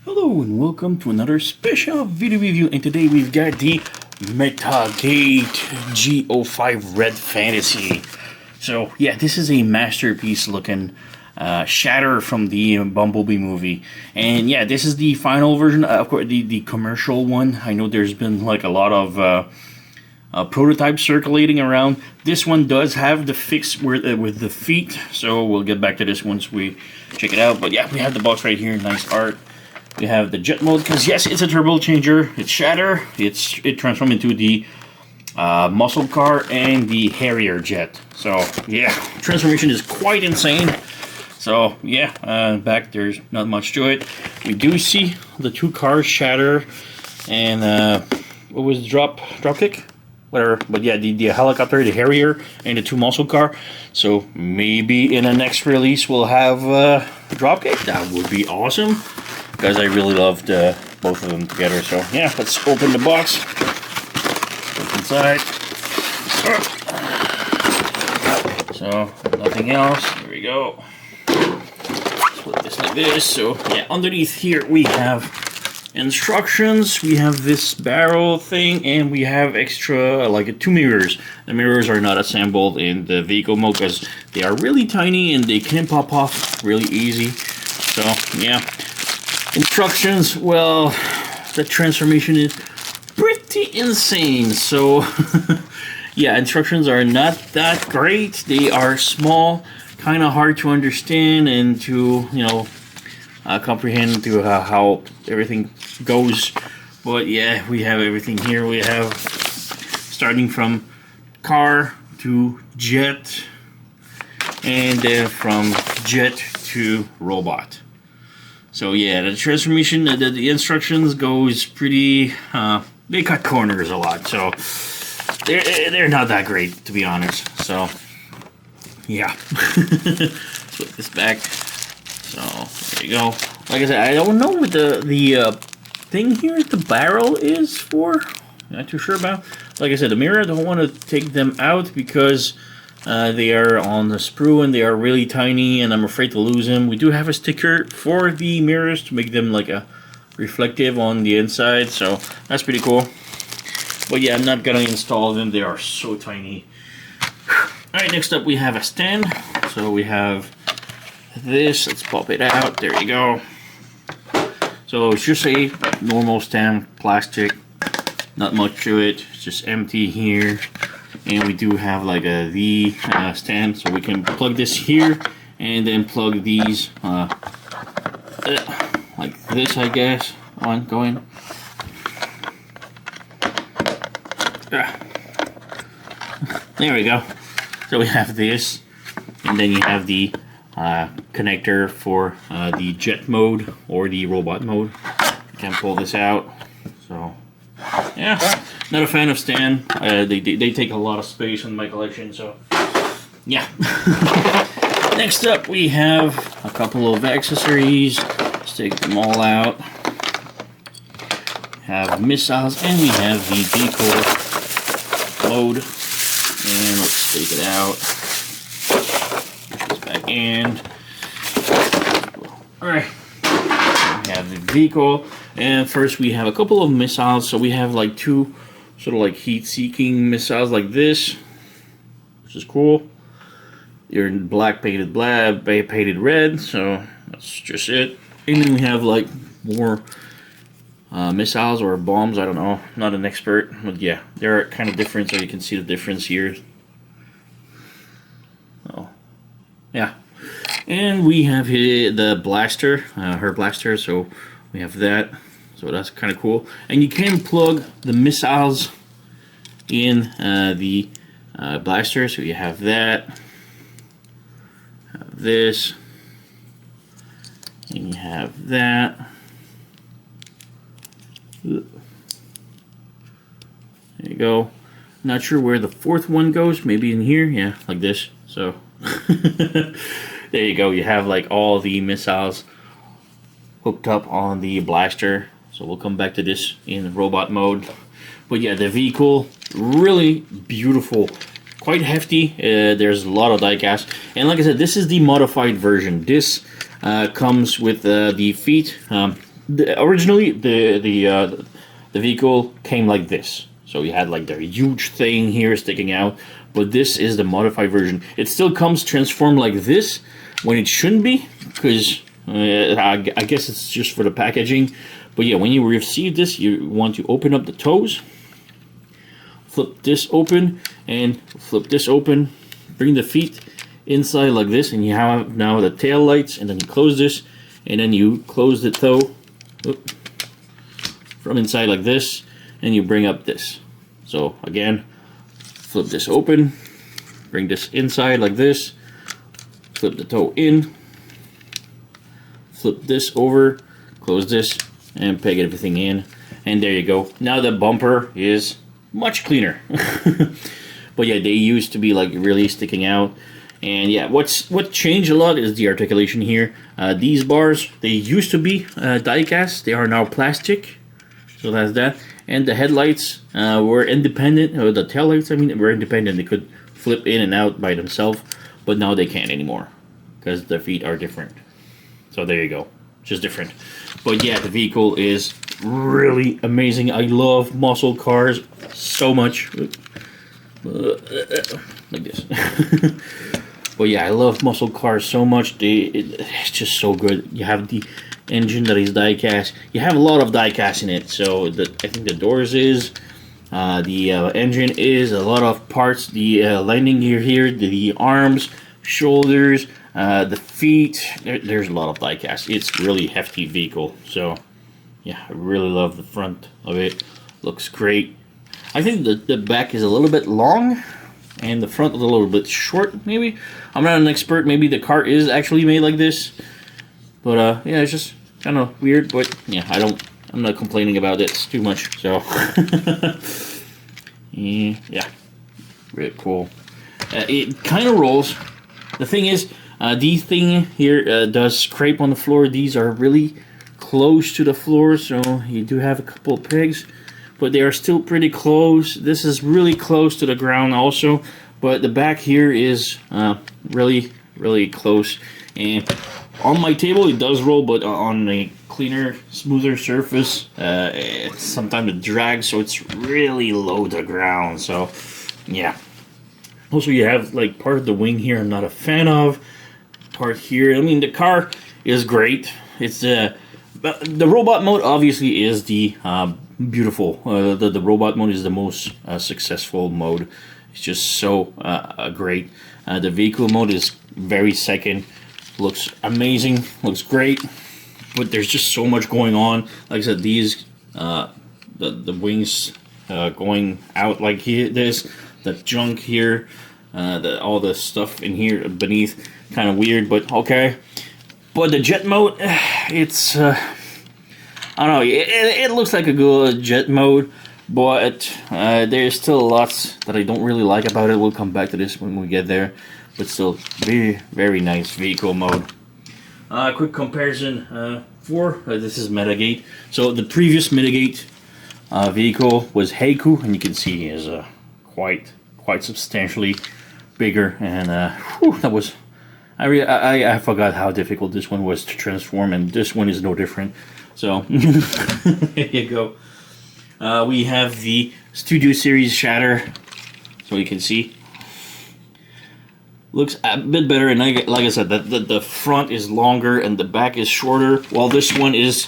Hello and welcome to another special video review, and today we've got the Metagate G-05 Red Fantasy. So yeah, this is a masterpiece looking shatter from the Bumblebee movie. And yeah, this is the final version, of course the commercial one. I know there's been like a lot of prototypes circulating around. This one does have the fix with the feet, so we'll get back to this once we check it out. But yeah, we have the box right here, nice art. We have the jet mode, because yes, it's a turbo changer. It's shatter. It transforms into the muscle car and the Harrier jet. So yeah, transformation is quite insane. So yeah, back there's not much to it. We do see the two cars shatter, and what was the drop kick? Whatever. But yeah, the helicopter, the Harrier, and the two muscle car. So maybe in the next release we'll have a drop kick. That would be awesome, because I really loved both of them together. So yeah, let's open the box. Look inside. So nothing else. Here we go. Split this like this. So yeah, underneath here we have instructions. We have this barrel thing, and we have extra like two mirrors. The mirrors are not assembled in the vehicle mode because they are really tiny and they can pop off really easy. So yeah. Instructions, well, the transformation is pretty insane. So yeah, instructions are not that great. They are small, kind of hard to understand and to, comprehend to how everything goes. But yeah, we have everything here. We have starting from car to jet, and then from jet to robot. So yeah, the transformation, the instructions goes pretty, they cut corners a lot, so they're not that great, to be honest. So yeah, flip this back. So there you go. Like I said, I don't know what the thing here, the barrel is for. Not too sure about. Like I said, the mirror, I don't want to take them out because they are on the sprue and they are really tiny, and I'm afraid to lose them. We do have a sticker for the mirrors to make them like a reflective on the inside, so that's pretty cool. But yeah, I'm not gonna install them. They are so tiny. Alright, next up we have a stand. So we have this. Let's pop it out. There you go. So it's just a normal stand, plastic. Not much to it. It's just empty here. And we do have like a V stand, so we can plug this here and then plug these like this, I guess, on going. There we go. So we have this, and then you have the connector for the jet mode or the robot mode. You can pull this out. So yeah, not a fan of stand. They take a lot of space in my collection, so yeah. Next up we have a couple of accessories. Let's take them all out. We have missiles, and we have the decoy mode. And let's take it out. Push this back in. Alright. We have the vehicle. And first we have a couple of missiles. So we have like two sort of like heat-seeking missiles like this, which is cool. They're in black painted red, so that's just it. And then we have like more missiles or bombs, I don't know. Not an expert, but yeah, they're kind of different, so you can see the difference here. Oh, yeah. And we have here the blaster, her blaster, so we have that. So that's kind of cool. And you can plug the missiles in the blaster. So you have that, have this, and you have that. There you go. Not sure where the fourth one goes. Maybe in here. Yeah, like this. So there you go. You have like all the missiles hooked up on the blaster. So we'll come back to this in robot mode. But yeah, the vehicle, really beautiful, quite hefty. There's a lot of die cast, and like I said, this is the modified version. This comes with the feet originally the vehicle came like this. So you had like the huge thing here sticking out, but this is the modified version. It still comes transformed like this when it shouldn't be, because I guess it's just for the packaging. But yeah, when you receive this, you want to open up the toes, flip this open, and flip this open, bring the feet inside like this, and you have now the tail lights, and then you close this, and then you close the toe from inside like this, and you bring up this. So again, flip this open, bring this inside like this, flip the toe in, flip this over, close this, and peg everything in, and there you go. Now the bumper is much cleaner. But yeah, they used to be like really sticking out. And yeah, what changed a lot is the articulation here. These bars, they used to be die cast, they are now plastic. So that's that. And the headlights were independent, or the taillights, I mean, were independent. They could flip in and out by themselves, but now they can't anymore because the feet are different. So there you go, just different. But yeah, the vehicle is really amazing. I love muscle cars so much. Like this. But yeah, I love muscle cars so much. It's just so good. You have the engine that is die cast. You have a lot of die cast in it. So I think the doors is, the engine is, a lot of parts. The landing gear here, the arms, shoulders, the feet. There's a lot of die cast. It's really hefty vehicle. So yeah, I really love the front of it. Looks great. I think the back is a little bit long, and the front is a little bit short, maybe. I'm not an expert. Maybe the car is actually made like this. But yeah, it's just kind of weird. But yeah, I'm not complaining about it too much. So yeah, really cool. It kind of rolls. The thing is, these thing here does scrape on the floor. These are really close to the floor, so you do have a couple of pegs, but they are still pretty close. This is really close to the ground also, but the back here is really close. And on my table it does roll, but on a cleaner, smoother surface, sometimes it drags, so it's really low to the ground. So yeah. Also, you have like part of the wing here I'm not a fan of. Part here, I mean, the car is great. It's the robot mode obviously is the beautiful. The robot mode is the most successful mode. It's just so great. The vehicle mode is very second. Looks amazing. Looks great. But there's just so much going on. Like I said, these the wings going out like here. This the junk here. All the stuff in here beneath, kind of weird, but okay. But the jet mode, it's I don't know. It looks like a good jet mode, but there's still lots that I don't really like about it. We'll come back to this when we get there. But still, very nice vehicle mode. Quick comparison for this is Metagate. So the previous Metagate vehicle was Heiku, and you can see he is quite substantially bigger, and that was I forgot how difficult this one was to transform, and this one is no different. So there you go. We have the Studio Series Shatter, so you can see looks a bit better, and like I said, the front is longer and the back is shorter, while this one is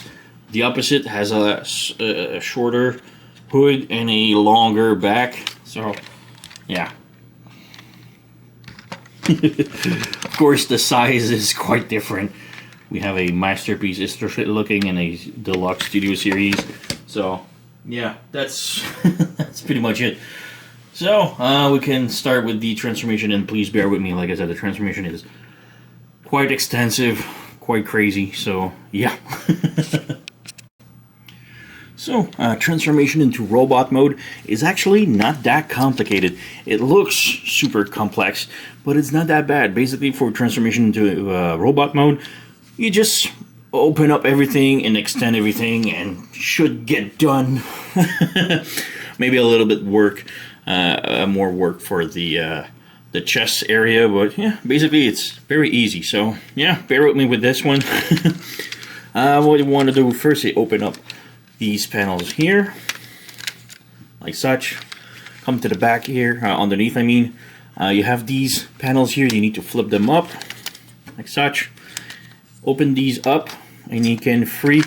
the opposite, has a shorter hood and a longer back. So yeah. Of course, the size is quite different. We have a Masterpiece Illustrated looking and a Deluxe Studio Series. So yeah, that's that's pretty much it. So we can start with the transformation, and please bear with me. Like I said, the transformation is quite extensive, quite crazy. So yeah. So, transformation into robot mode is actually not that complicated. It looks super complex, but it's not that bad. Basically, for transformation into robot mode, you just open up everything and extend everything, and should get done. Maybe a little bit more work for the chest area, but yeah, basically it's very easy. So yeah, bear with me with this one. What you want to do first is open up these panels here, like such. Come to the back here, underneath I mean. You have these panels here, you need to flip them up, like such. Open these up, and you can free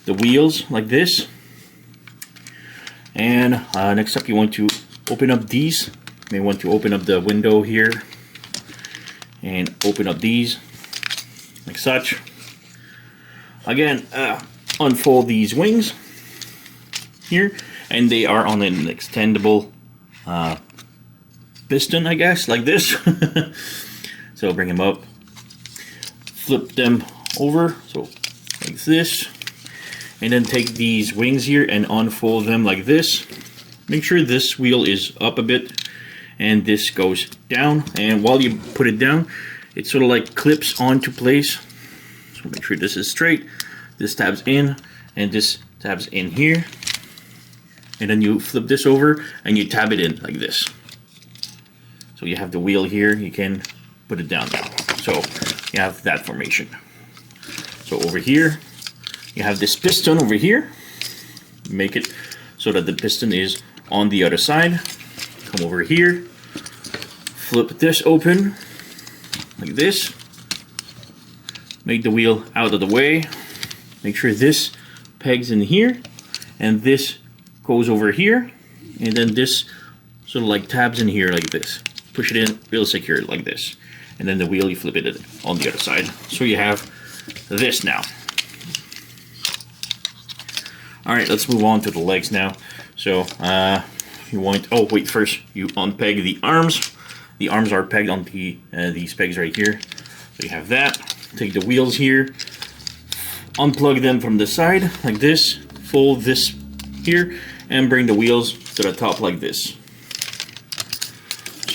the wheels like this. And next up you want to open up these. You may want to open up the window here, and open up these, like such. Again, unfold these wings here, and they are on an extendable piston, I guess, like this. So bring them up, flip them over, so like this, and then take these wings here and unfold them like this. Make sure this wheel is up a bit and this goes down, and while you put it down, it sort of like clips onto place. So make sure this is straight, this tabs in, and this tabs in here, and then you flip this over and you tab it in like this. So you have the wheel here, you can put it down now. So you have that formation. So over here, you have this piston over here. Make it so that the piston is on the other side. Come over here, flip this open like this. Make the wheel out of the way. Make sure this pegs in here, and this goes over here, and then this sort of like tabs in here like this. Push it in real secure like this, and then the wheel you flip it on the other side. So you have this now. Alright, let's move on to the legs now. So you want, oh wait, first you unpeg the arms. The arms are pegged on these pegs right here. So you have that. Take the wheels here, unplug them from the side like this, fold this here, and bring the wheels to the top like this.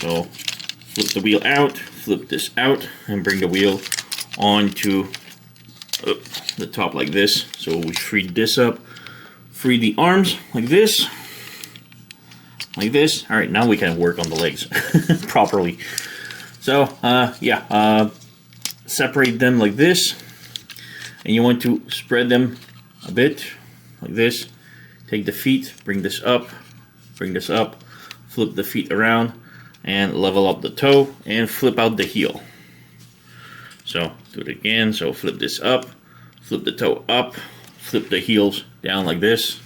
So flip the wheel out, flip this out, and bring the wheel onto the top like this. So we freed this up, free the arms like this, like this. All right, now we can work on the legs properly. So separate them like this, and you want to spread them a bit like this. Take the feet, bring this up, flip the feet around, and level up the toe, and flip out the heel. So do it again. So flip this up, flip the toe up, flip the heels down like this.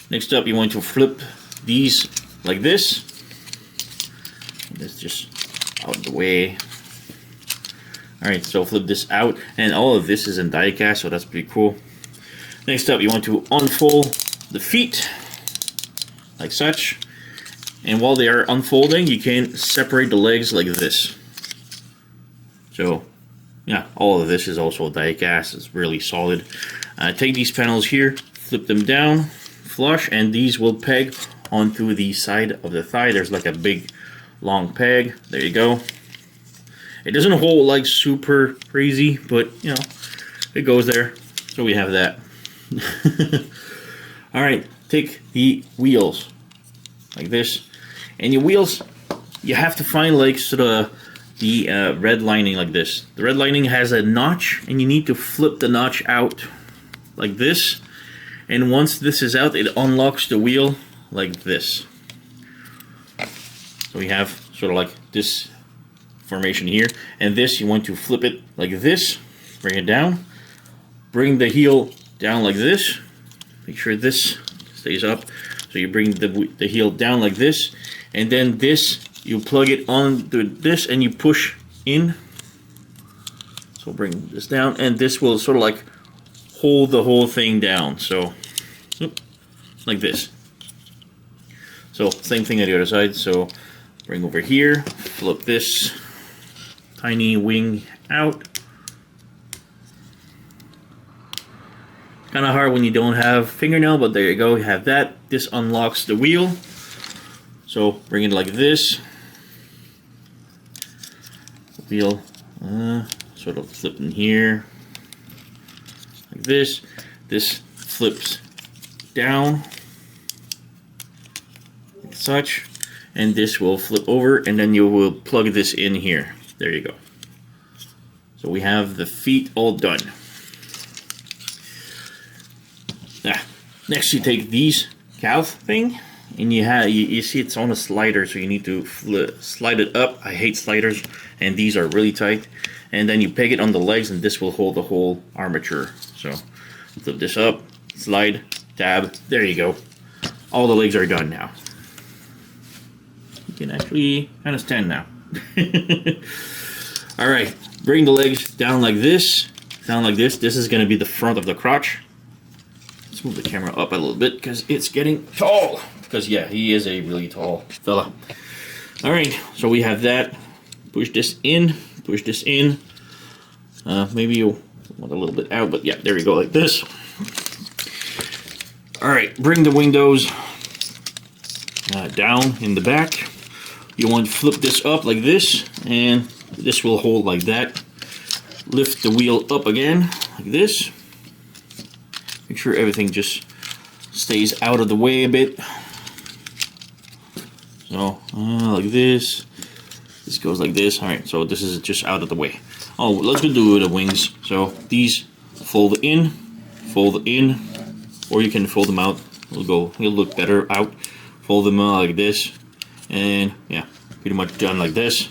Next up, you want to flip these like this. This just out of the way. Alright, so flip this out, and all of this is in die cast, so that's pretty cool. Next up, you want to unfold the feet like such. And while they are unfolding, you can separate the legs like this. So, yeah, all of this is also die cast. It's really solid. Take these panels here, flip them down, flush, and these will peg onto the side of the thigh. There's like a big, long peg. There you go. It doesn't hold like super crazy, but, you know, it goes there. So we have that. Alright, take the wheels like this. And your wheels, you have to find like sort of the red lining like this. The red lining has a notch, and you need to flip the notch out like this. And once this is out, it unlocks the wheel like this. So we have sort of like this formation here. And this, you want to flip it like this, bring it down, bring the heel down like this. Make sure this stays up. So you bring the heel down like this, and then this, you plug it onto this and you push in. So bring this down, and this will sort of like hold the whole thing down. So like this. So same thing on the other side. So bring over here, flip this tiny wing out. Kind of hard when you don't have fingernail, but there you go, you have that. This unlocks the wheel. So bring it like this. Wheel sort of flip in here like this. This flips down like such, and this will flip over, and then you will plug this in here. There you go. So we have the feet all done. Next, you take these calf thing, and you see it's on a slider, so you need to slide it up. I hate sliders, and these are really tight. And then you peg it on the legs, and this will hold the whole armature. So flip this up, slide, tab. There you go. All the legs are done now. You can actually kind of stand now. All right, bring the legs down like this. Down like this. This is going to be the front of the crotch. Let's move the camera up a little bit because it's getting tall. Because yeah, he is a really tall fella. All right, so we have that. Push this in. Push this in. Maybe you want a little bit out, but yeah, there we go, like this. All right, bring the windows down in the back. You want to flip this up like this, and this will hold like that. Lift the wheel up again, like this. Make sure everything just stays out of the way a bit. So, like this. This goes like this. Alright, so this is just out of the way. Oh, let's go do the wings. So, these fold in, or you can fold them out. It'll look better out. Fold them out like this. And, yeah, pretty much done like this.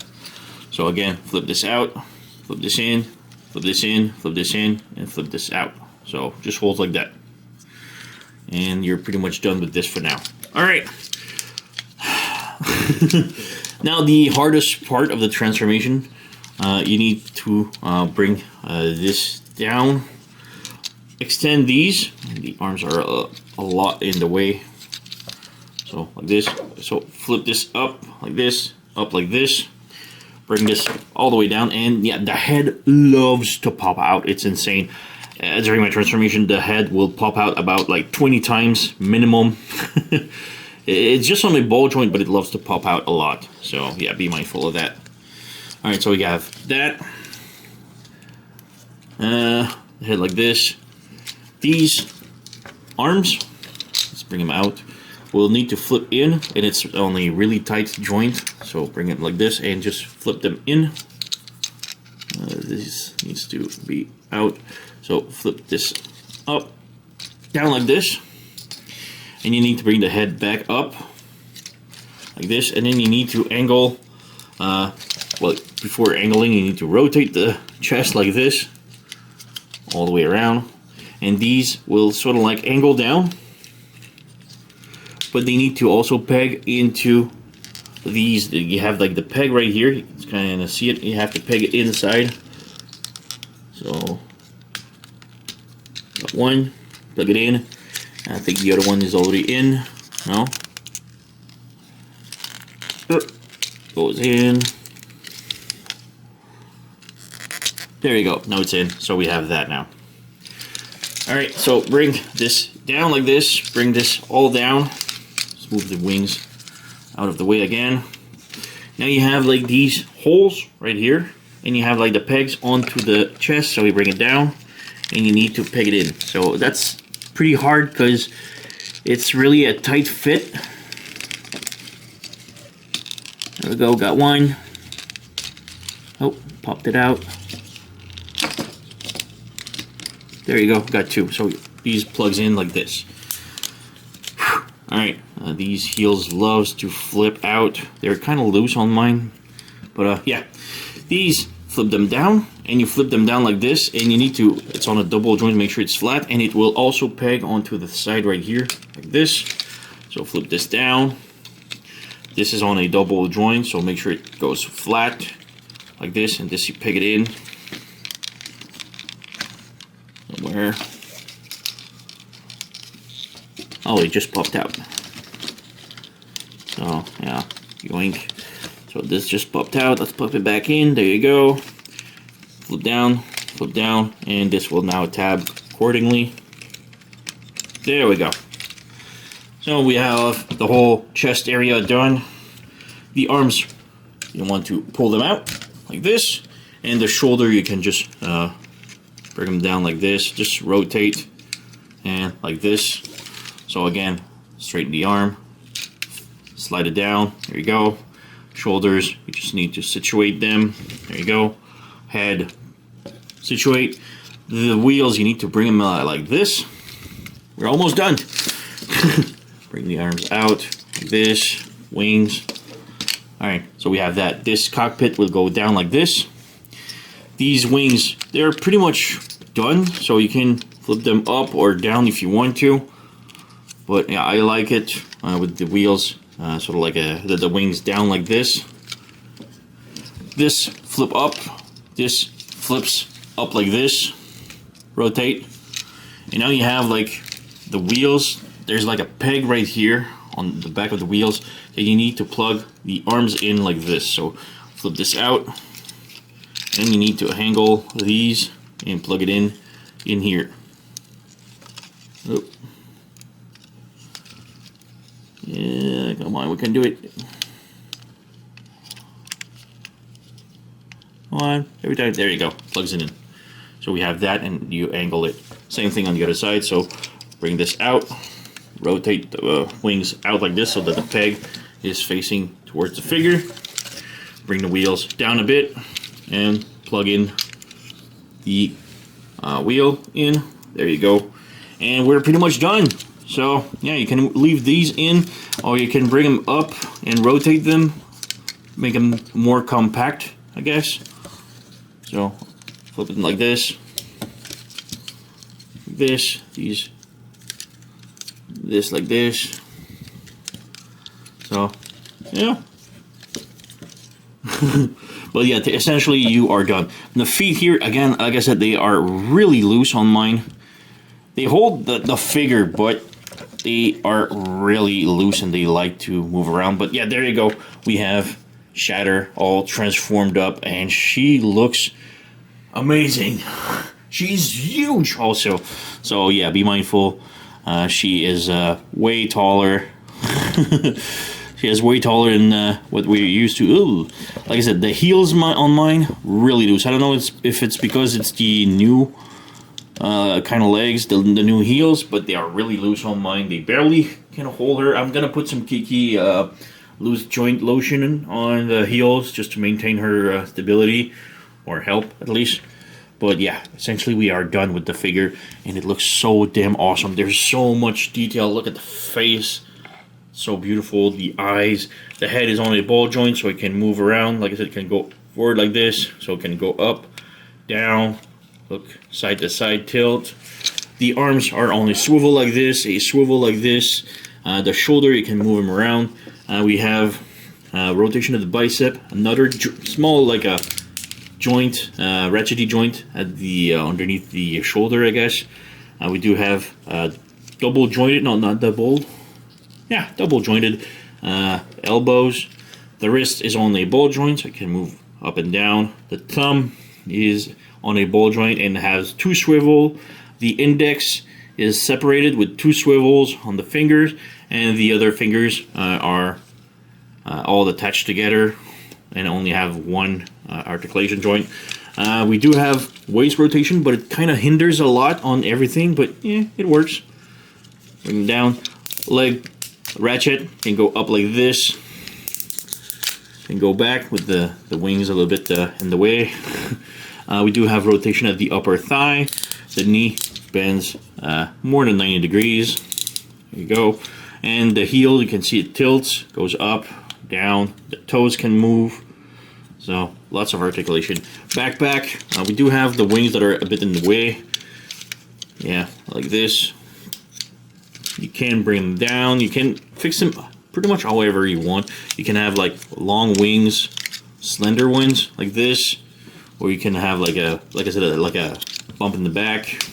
So, again, flip this out, flip this in, flip this in, flip this in, and flip this out. So just hold like that. And you're pretty much done with this for now. Alright. Now the hardest part of the transformation, you need to bring this down. Extend these. The arms are a lot in the way. So like this. So flip this up like this, up like this. Bring this all the way down, and yeah, the head loves to pop out. It's insane. During my transformation, the head will pop out about like 20 times minimum. It's just on a ball joint, but it loves to pop out a lot. So yeah, be mindful of that. All right, so we have that. Head like this. These arms, let's bring them out. We'll need to flip in, and it's on a really tight joint. So bring it like this and just flip them in. This needs to be out. So flip this up, down like this. And you need to bring the head back up like this. And then you need to angle, well, before angling, you need to rotate the chest like this all the way around. And these will sort of like angle down. But they need to also peg into these. You have like the peg right here. You can kind of see it. You have to peg it inside. So, got one, plug it in. I think the other one is already in. No? Goes in. There you go. Now it's in. So we have that now. Alright, so bring this down like this. Bring this all down. Move the wings out of the way again. Now you have like these holes right here, and you have like the pegs onto the chest, so we bring it down and you need to peg it in. So that's pretty hard because it's really a tight fit. There we go, got one. Oh, popped it out. There you go, got two. So these plugs in like this. Alright, these heels loves to flip out. They're kind of loose on mine. But yeah, these flip them down, and you flip them down like this, and you need to, it's on a double joint, make sure it's flat, and it will also peg onto the side right here, like this. So flip this down. This is on a double joint, so make sure it goes flat, like this, and this you peg it in. Somewhere. Oh, it just popped out. So, yeah, yoink. So this just popped out. Let's pop it back in. There you go. Flip down, and this will now tab accordingly. There we go. So we have the whole chest area done. The arms, you want to pull them out like this. And the shoulder, you can just bring them down like this. Just rotate and like this. So again, straighten the arm, slide it down, there you go. Shoulders, you just need to situate them, there you go. Head, situate. The wheels, you need to bring them like this. we're almost done. Bring the arms out, like this, wings. All right, so we have that. This cockpit will go down like this. These wings, they're pretty much done, so you can flip them up or down if you want to. But yeah, I like it with the wheels, sort of like the wings down like this. This flip up, this flips up like this, rotate. And now you have like the wheels, there's like a peg right here on the back of the wheels that you need to plug the arms in like this. So flip this out, and you need to angle these and plug it in here. Oh. Yeah, come on, we can do it. Come on, every time, there you go, plugs it in. So we have that, and you angle it. Same thing on the other side, so bring this out, rotate the wings out like this so that the peg is facing towards the figure. Bring the wheels down a bit, and plug in the wheel in. There you go. And we're pretty much done. So yeah, you can leave these in, or you can bring them up and rotate them, make them more compact, I guess. So flip it like this, this like this. So yeah. But yeah, essentially you are done. And the feet here, again, like I said, they are really loose on mine. They hold the figure, but they are really loose and they like to move around. But yeah, there you go. We have Shatter all transformed up, and she looks amazing. She's huge also. So yeah, be mindful. She is way taller. She is way taller than what we're used to. Ooh. Like I said, the heels on mine really loose. I don't know if it's because it's the new kind of legs, the new heels, but they are really loose on mine. They barely can hold her. I'm gonna put some Kiki loose joint lotion on the heels just to maintain her stability, or help at least. But yeah, essentially we are done with the figure, and it looks so damn awesome. There's so much detail. Look at the face, so beautiful. The eyes, the head is on a ball joint, so it can move around. Like I said, it can go forward like this, so it can go up, down, look, side to side tilt. The arms are on a swivel like this, a swivel like this. The shoulder, you can move them around. We have rotation of the bicep, another small like a joint, ratchety joint at the underneath the shoulder, I guess. We do have double jointed, no, not double. Yeah, double jointed elbows. The wrist is on a ball joint, so it can move up and down. The thumb is on a ball joint and has two swivel. The index is separated with two swivels on the fingers, and the other fingers are all attached together and only have one articulation joint. We do have waist rotation, but it kind of hinders a lot on everything, but yeah, it works. Bring it down. Leg ratchet can go up like this, can go back with the wings a little bit in the way. We do have rotation at the upper thigh. The knee bends more than 90 degrees. There you go. And the heel, you can see it tilts, goes up, down. The toes can move. So lots of articulation. Backpack, we do have the wings that are a bit in the way. Yeah, like this. You can bring them down. You can fix them pretty much however you want. You can have like long wings, slender ones like this, or you can have like I said, like a bump in the back.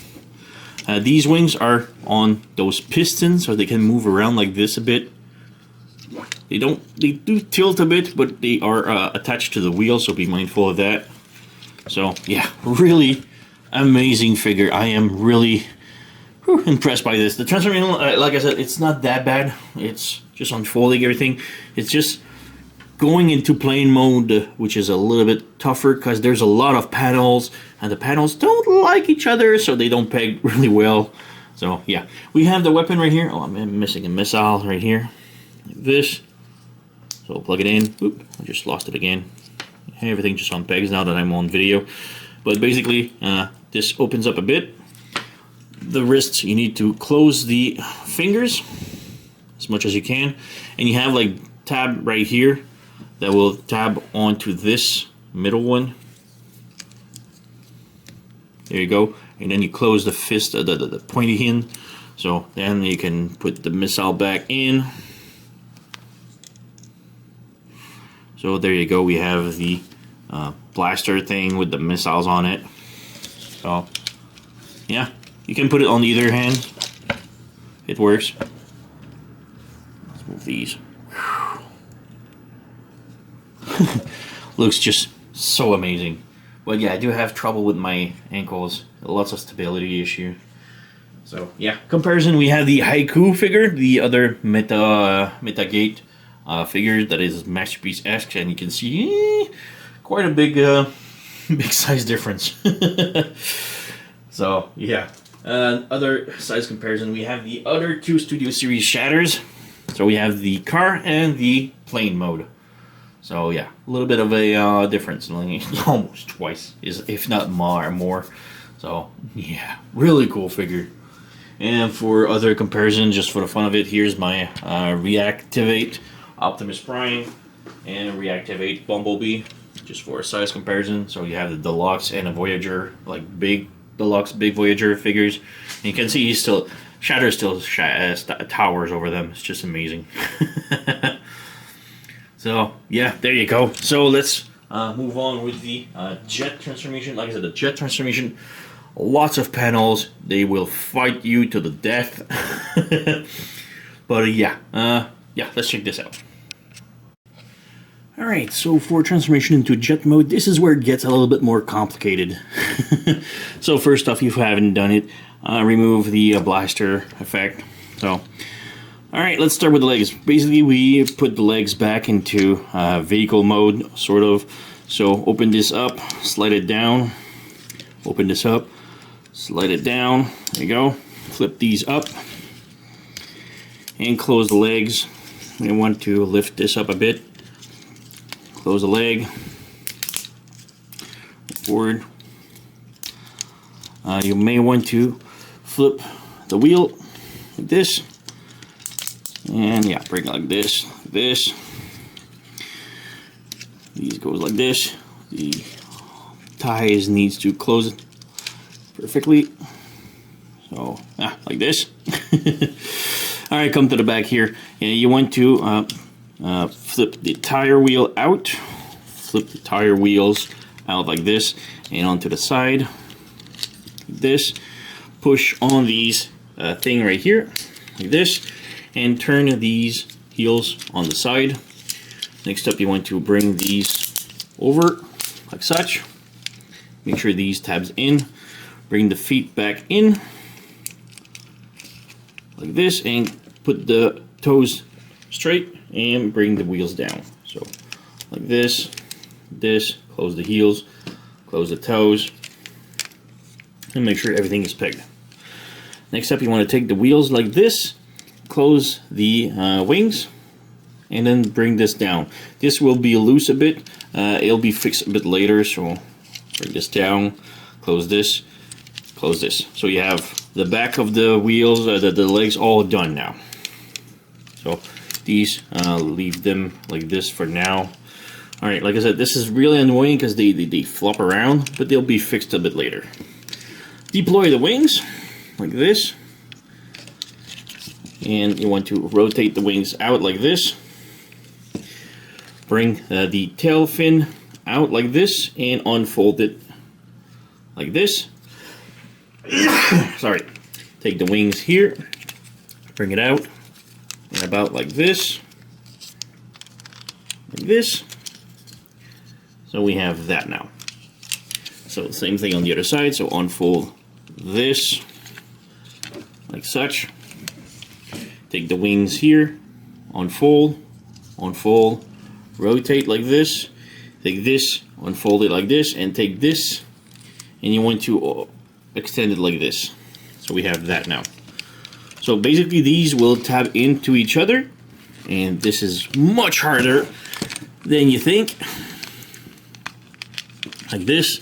These wings are on those pistons, so they can move around like this a bit. They do tilt a bit, but they are attached to the wheel, so be mindful of that. So yeah, really amazing figure. I am really impressed by this. The transformation, like I said, it's not that bad. It's just unfolding everything. It's just going into plane mode, which is a little bit tougher because there's a lot of panels, and the panels don't like each other, so they don't peg really well. So yeah, we have the weapon right here. Oh, I'm missing a missile right here. Like this. So plug it in. Oop, I just lost it again. Everything just on pegs now that I'm on video. But basically, this opens up a bit. the wrists, you need to close the fingers as much as you can, and you have like tab right here that will tab onto this middle one. There you go, and then you close the fist, the pointy end, so then you can put the missile back in. So there you go, we have the blaster thing with the missiles on it. So yeah, you can put it on either hand. It works. Let's move these. Looks just so amazing. But yeah, I do have trouble with my ankles. Lots of stability issue. So yeah, comparison, we have the Haiku figure, the other Metagate figure that is Masterpiece-esque, and you can see quite a big big size difference. So yeah, other size comparison, we have the other two Studio Series Shatters. So we have the car and the plane mode. So yeah, a little bit of a difference, almost twice, if not more. So yeah, really cool figure. And for other comparison, just for the fun of it, here's my Reactivate Optimus Prime and Reactivate Bumblebee, just for a size comparison. So you have the Deluxe and a Voyager, like big Deluxe, big Voyager figures. And you can see he's still, Shatter still towers over them. It's just amazing. So yeah, there you go. So let's move on with the jet transformation. Like I said, the jet transformation, lots of panels. They will fight you to the death. But yeah, let's check this out. Alright, so for transformation into jet mode, this is where it gets a little bit more complicated. So first off, if you haven't done it, remove the blaster effect. So, alright, let's start with the legs. Basically, we put the legs back into vehicle mode, sort of. So open this up, slide it down, open this up, slide it down, there you go. Flip these up, and close the legs. We want to lift this up a bit. Close the leg, forward. You may want to flip the wheel like this, and yeah, bring it like this, this. These goes like this. The ties needs to close it perfectly. So like this. All right, come to the back here. Yeah, you want to flip the tire wheel out. Flip the tire wheels out like this and onto the side. Like this. Push on these thing right here, like this, and turn these heels on the side. Next up, you want to bring these over like such. Make sure these tabs in. Bring the feet back in like this, and put the toes straight and bring the wheels down. So like this, this, close the heels, close the toes, and make sure everything is pegged. Next up, you want to take the wheels like this, close the wings, and then bring this down. This will be loose a bit. It'll be fixed a bit later, so bring this down, close this, close this. So you have the back of the wheels, the legs all done now. So these, leave them like this for now. Alright, like I said, this is really annoying because they flop around, but they'll be fixed a bit later. Deploy the wings like this, and you want to rotate the wings out like this. Bring the tail fin out like this and unfold it like this. Sorry. Take the wings here, bring it out, and about like this. Like this. So we have that now. So same thing on the other side. So unfold this like such. Take the wings here, unfold, unfold, rotate like this. Take this, unfold it like this, and take this, and you want to extend it like this. So we have that now. So basically these will tab into each other, and this is much harder than you think. Like this,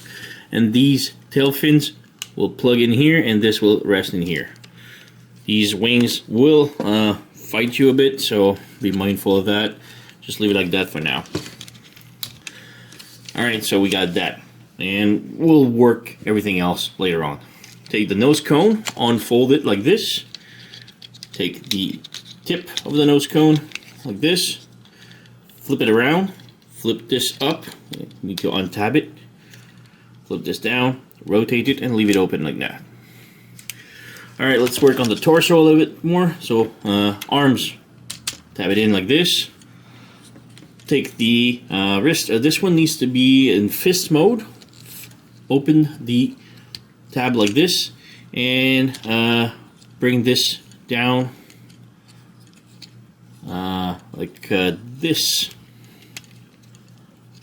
and these tail fins will plug in here, and this will rest in here. These wings will fight you a bit, so be mindful of that. Just leave it like that for now. Alright, so we got that. And we'll work everything else later on. Take the nose cone, unfold it like this. Take the tip of the nose cone like this. Flip it around. Flip this up. You need to untab it. Flip this down. Rotate it and leave it open like that. Alright, let's work on the torso a little bit more. So, arms. Tab it in like this. Take the wrist. This one needs to be in fist mode. Open the tab like this and bring this down like this.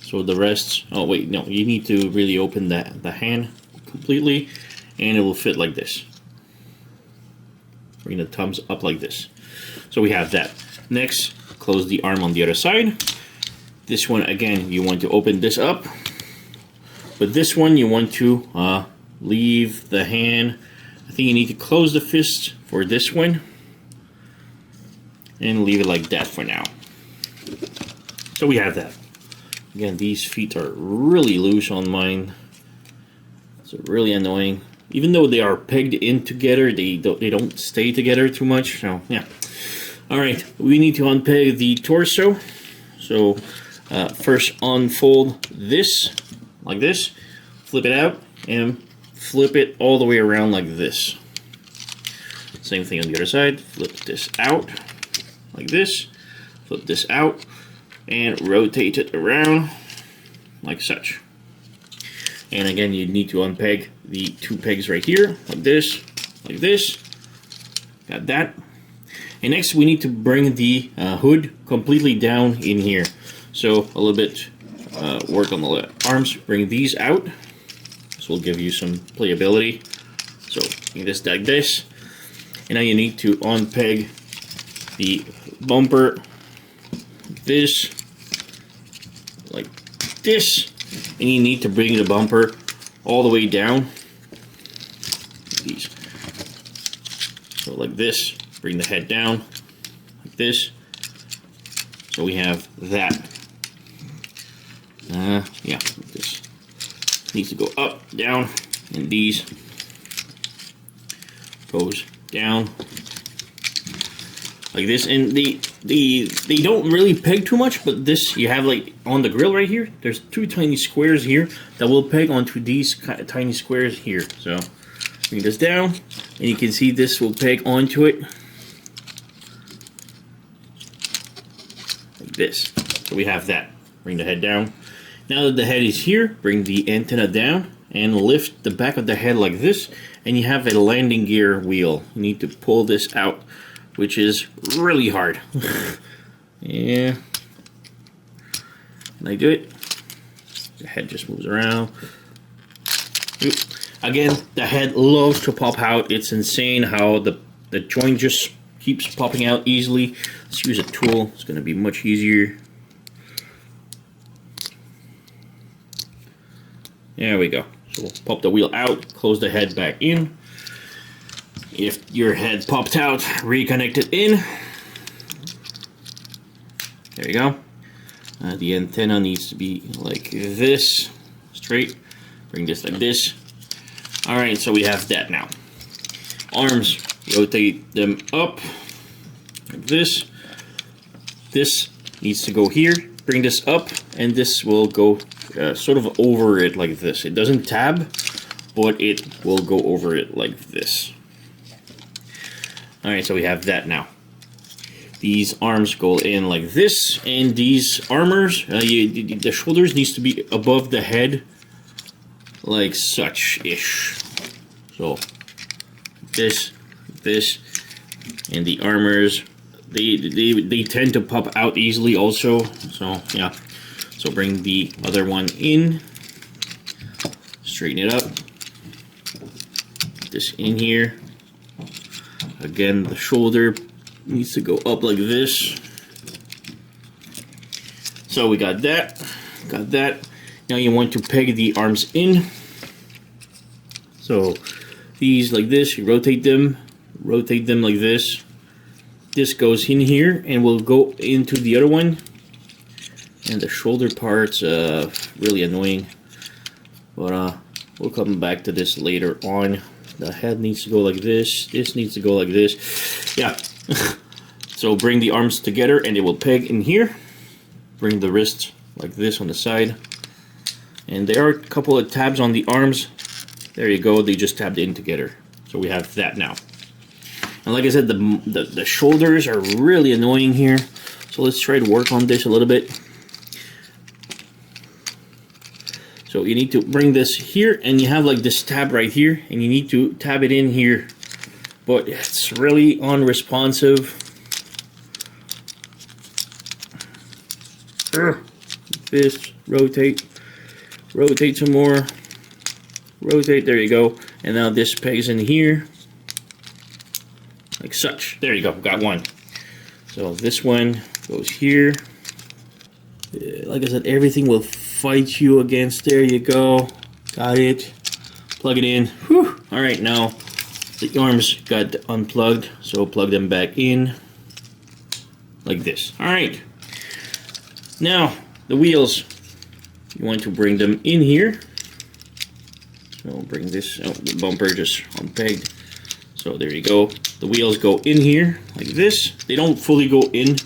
So the rest, oh wait, no, you need to really open the hand completely, and it will fit like this. Bring the thumbs up like this. So we have that. Next, close the arm on the other side. This one, again, you want to open this up. But this one, you want to leave the hand. I think you need to close the fist for this one. And leave it like that for now. So we have that. Again, these feet are really loose on mine. It's really annoying. Even though they are pegged in together, they don't stay together too much. So yeah. All right, we need to unpeg the torso. So first unfold this like this, flip it out, and flip it all the way around like this. Same thing on the other side. Flip this out like this. Flip this out and rotate it around like such. And again, you need to unpeg the two pegs right here, like this, like this. Got that. And next we need to bring the hood completely down in here. So a little bit work on the arms, bring these out. This will give you some playability. So you just like this. And now you need to unpeg the bumper like this, and you need to bring the bumper all the way down. These. So like this, bring the head down like this. So we have that. Yeah, this needs to go up, down, and these goes down like this. And they don't really peg too much, but this you have like on the grill right here. There's two tiny squares here that will peg onto these tiny squares here. So bring this down, and you can see this will peg onto it like this. So we have that. Bring the head down. Now that the head is here, bring the antenna down and lift the back of the head like this, and you have a landing gear wheel. You need to pull this out, which is really hard. Yeah. Can I do it? The head just moves around. Again, the head loves to pop out. It's insane how the joint just keeps popping out easily. Let's use a tool. It's going to be much easier. There we go. So we'll pop the wheel out, close the head back in. If your head popped out, reconnect it in. There you go. The antenna needs to be like this, straight. Bring this like this. Alright, so we have that now. Arms, rotate them up like this. This needs to go here. Bring this up, and this will go sort of over it like this. It doesn't tab, but it will go over it like this. Alright, so we have that now. These arms go in like this, and these armors, the shoulders needs to be above the head, like such-ish. So, this, and the armors, they tend to pop out easily also. So yeah, so bring the other one in, straighten it up, put this in here. Again, the shoulder needs to go up like this. So we got that. Now you want to peg the arms in. So these like this, you rotate them like this. This goes in here and will go into the other one. And the shoulder part's really annoying, but we'll come back to this later on. The head needs to go like this. This needs to go like this. Yeah. So bring the arms together and they will peg in here. Bring the wrists like this on the side. And there are a couple of tabs on the arms. There you go. They just tabbed in together. So we have that now. And like I said, the shoulders are really annoying here. So let's try to work on this a little bit. So you need to bring this here, and you have like this tab right here, and you need to tab it in here. But it's really unresponsive. This, rotate some more. Rotate, there you go. And now this pegs in here. Like such. There you go, got one. So this one goes here. Like I said, everything will fight you against. There you go. Got it. Plug it in. Whew. Alright, now the arms got unplugged, so plug them back in. Like this. Alright. Now, the wheels. You want to bring them in here. So bring this, oh, the bumper just unpegged. So there you go. The wheels go in here, like this. They don't fully go in,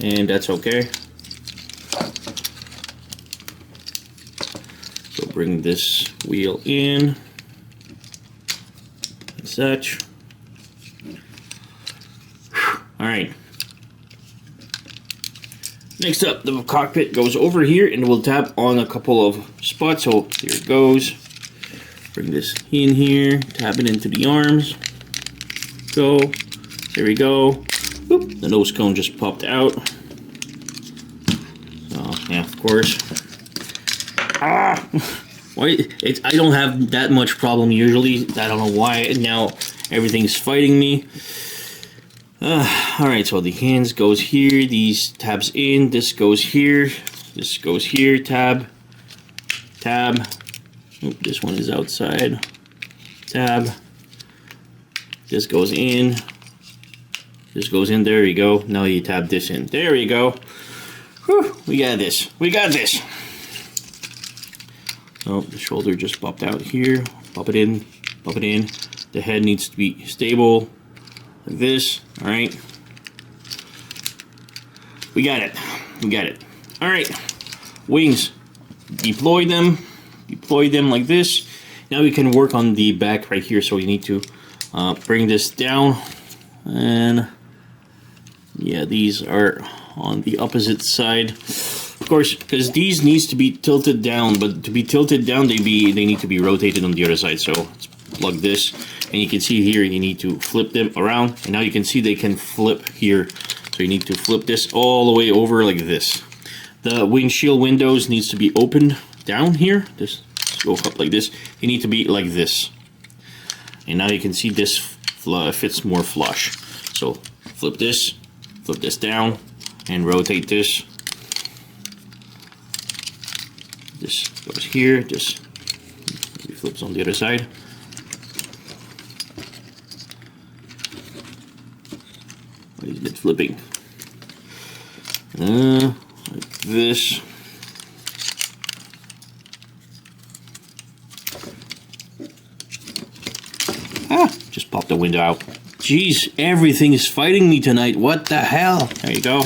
and that's okay. So bring this wheel in, and such. Alright. Next up, the cockpit goes over here, and we'll tap on a couple of spots. So here it goes. Bring this in here, tap it into the arms. Go. There we go. Oop, the nose cone just popped out. So yeah, of course. Ah, why? I don't have that much problem usually. I don't know why now everything's fighting me. All right, so the hands goes here. These tabs in. This goes here. This goes here. Tab. Tab. Oop, this one is outside. Tab. This goes in. This goes in. There you go. Now you tab this in. There you go. Whew, we got this. We got this. Oh, the shoulder just popped out here. Pop it in. Pop it in. The head needs to be stable. Like this. Alright. We got it. We got it. Alright. Wings. Deploy them. Deploy them like this. Now we can work on the back right here. So you need to bring this down, and yeah, these are on the opposite side, of course, because these needs to be tilted down, but to be tilted down they need to be rotated on the other side. So let's plug this, and you can see here you need to flip them around, and now you can see they can flip here. So you need to flip this all the way over like this. The windshield windows needs to be opened down here. Just go up like this. You need to be like this. And now you can see this fits more flush. So flip this down, and rotate this. This goes here, this flips on the other side. Why is it flipping? Like this. Just popped the window out. Jeez, everything is fighting me tonight. What the hell? There you go.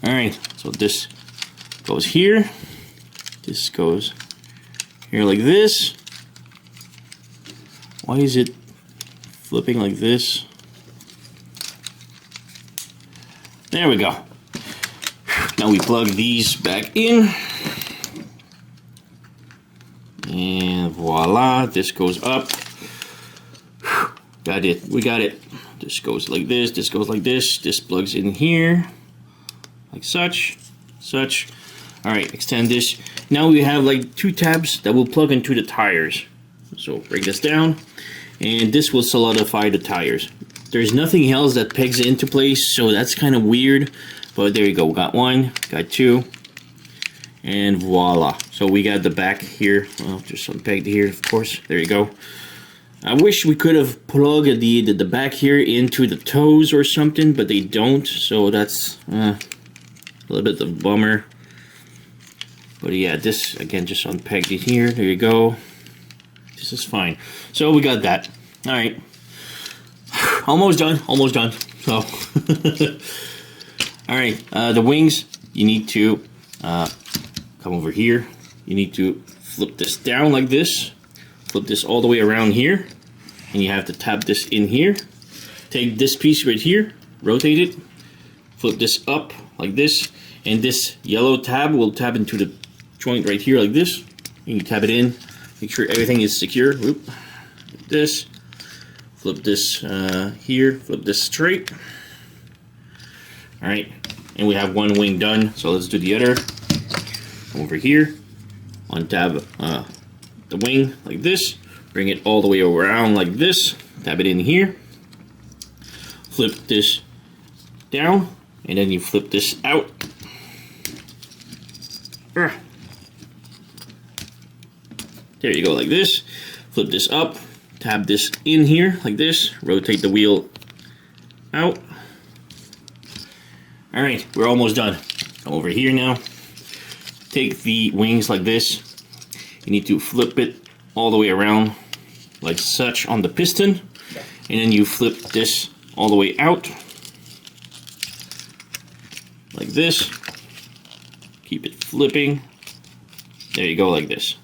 Alright, so this goes here. This goes here like this. Why is it flipping like this? There we go. Now we plug these back in. And voila, this goes up. Got it. We got it. This goes like this. This goes like this. This plugs in here, like such, such. All right. Extend this. Now we have like two tabs that will plug into the tires. So break this down, and this will solidify the tires. There's nothing else that pegs it into place, so that's kind of weird. But there you go. We got one. Got two. And voila. So we got the back here. Well, just unpegged here, of course. There you go. I wish we could have plugged the back here into the toes or something, but they don't, so that's a little bit of a bummer. But yeah, this again, just unpegged it here. There you go. This is fine. So we got that. All right, almost done. Almost done. So, all right, the wings. You need to come over here. You need to flip this down like this. Flip this all the way around here, and you have to tap this in here. Take this piece right here, rotate it, flip this up like this, and this yellow tab will tab into the joint right here like this. And you tap it in, make sure everything is secure. Whoop. Like this, flip this here, flip this straight. All right, and we have one wing done. So let's do the other. Come over here, untab the wing like this, bring it all the way around like this, tap it in here, flip this down, and then you flip this out. There you go, like this. Flip this up, tab this in here like this, rotate the wheel out. All right, we're almost done. Come over here now. Take the wings like this. You need to flip it all the way around like such on the piston, and then you flip this all the way out like this. Keep it flipping. There you go, like this.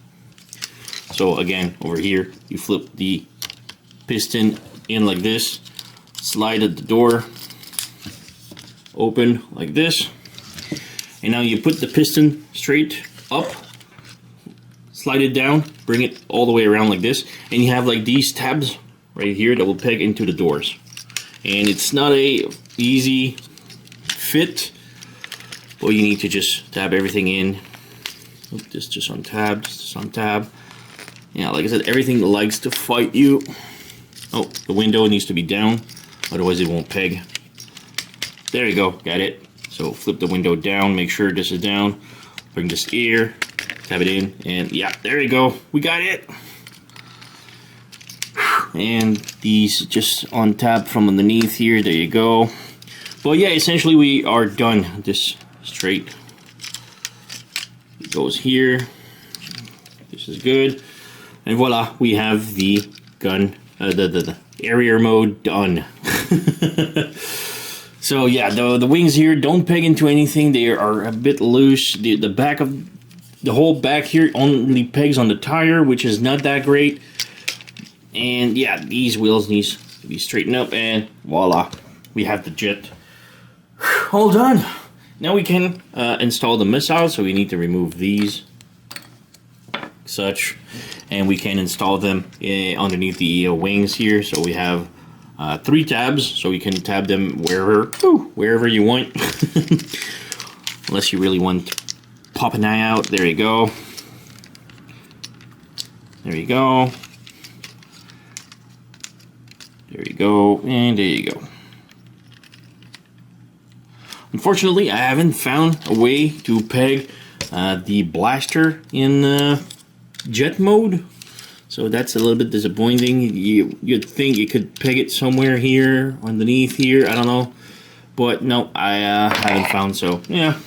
So again, over here, you flip the piston in like this, slide at the door, open like this, and now you put the piston straight up, slide it down, bring it all the way around like this, and you have like these tabs right here that will peg into the doors. And it's not a easy fit, but you need to just tab everything in. Oop, this just untabbed, this untab. Yeah, like I said, everything likes to fight you. Oh, the window needs to be down, otherwise it won't peg. There you go, got it. So flip the window down, make sure this is down, bring this here, tap it in, and yeah, there you go, we got it. And these just untap from underneath here, there you go. Well, yeah, essentially we are done. This straight, it goes here, this is good, and voila, we have the gun, the Harrier mode done. So yeah, the wings here don't peg into anything. They are a bit loose. The back of the whole back here only pegs on the tire, which is not that great. And yeah, these wheels need to be straightened up, and voila, we have the jet all done. Now we can install the missile. So we need to remove these, such, and we can install them underneath the wings here. So we have 3 tabs, so you can tab them wherever you want. Unless you really want to pop an eye out. There you go. There you go. There you go, and there you go. Unfortunately, I haven't found a way to peg the blaster in jet mode. So that's a little bit disappointing. You'd think you could peg it somewhere here, underneath here, I don't know. But no, I haven't found, so yeah.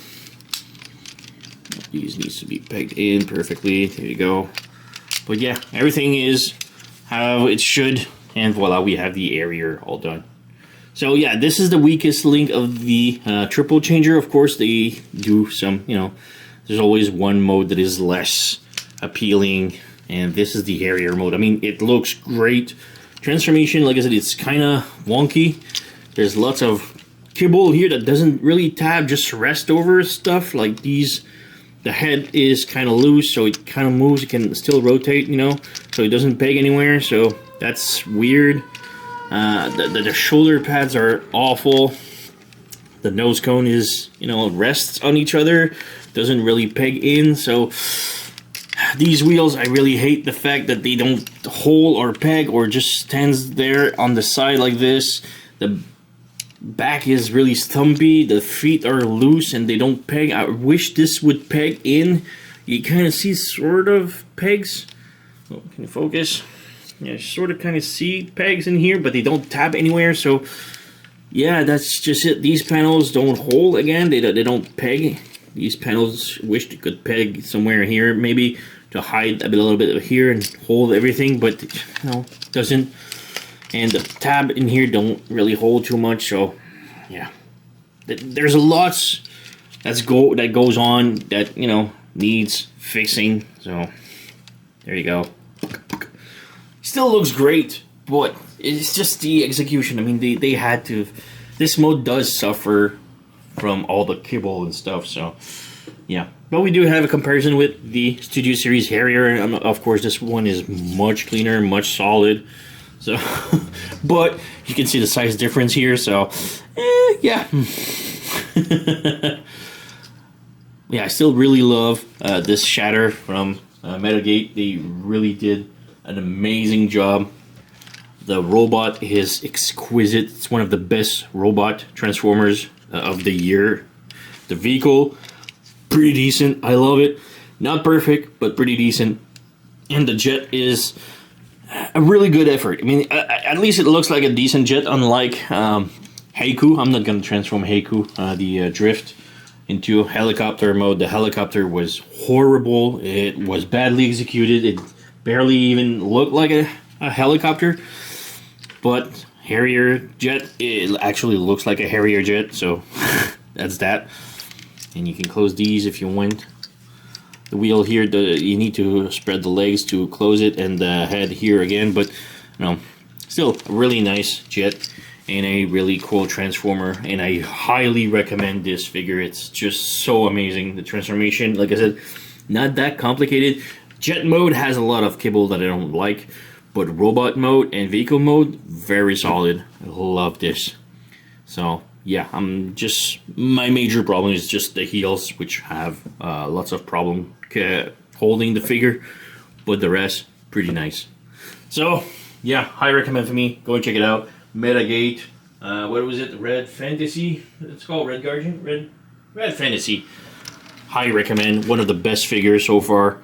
These needs to be pegged in perfectly, there you go. But yeah, everything is how it should, and voila, we have the Harrier all done. So yeah, this is the weakest link of the triple changer. Of course, they do some, you know, there's always one mode that is less appealing, and this is the Harrier mode. I mean, it looks great. Transformation, like I said, it's kind of wonky. There's lots of kibble here that doesn't really tab, just rest over stuff like these. The head is kind of loose, so it kind of moves. It can still rotate, you know, so it doesn't peg anywhere, so that's weird. The shoulder pads are awful. The nose cone is, you know, rests on each other, doesn't really peg in. So these wheels, I really hate the fact that they don't hold or peg, or just stands there on the side like this. The back is really stumpy, the feet are loose and they don't peg. I wish this would peg in. You kind of see sort of pegs. Oh, can you focus? You sort of kind of see pegs in here, but they don't tab anywhere. So yeah, that's just it. These panels don't hold again. They don't peg. These panels wish they could peg somewhere here, maybe to hide a little bit of here and hold everything, but no, doesn't. And the tab in here don't really hold too much. So yeah, there's a lot that goes on that, you know, needs fixing. So there you go. Still looks great, but it's just the execution. I mean, they had to. This mode does suffer from all the kibble and stuff. So yeah, but we do have a comparison with the Studio Series Harrier, and of course this one is much cleaner, much solid. So, but you can see the size difference here. So yeah. Yeah, I still really love this shatter from Metagate. They really did an amazing job. The robot is exquisite. It's one of the best robot transformers of the year. The vehicle, pretty decent. I love it. Not perfect, but pretty decent. And the jet is a really good effort. I mean, at least it looks like a decent jet, unlike Heiku. I'm not going to transform Heiku, the drift, into helicopter mode. The helicopter was horrible. It was badly executed. It barely even looked like a helicopter. But Harrier jet, it actually looks like a Harrier jet. So that's that. And you can close these if you want. The wheel here, you need to spread the legs to close it, and the head here again. But you know, still a really nice jet and a really cool transformer, and I highly recommend this figure. It's just so amazing. The transformation, like I said, not that complicated. Jet mode has a lot of kibble that I don't like, but robot mode and vehicle mode, very solid. I love this. So yeah, my major problem is just the heels, which have lots of problem holding the figure, but the rest pretty nice. So yeah, high recommend for me. Go and check it out. Metagate. What was it? Red Fantasy. It's called Red Guardian. Red Fantasy. High recommend. One of the best figures so far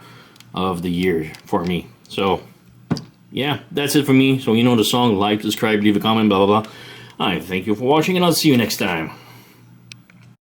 of the year for me. So yeah, that's it for me. So you know the song. Like, subscribe, leave a comment, blah blah blah. I thank you for watching, and I'll see you next time.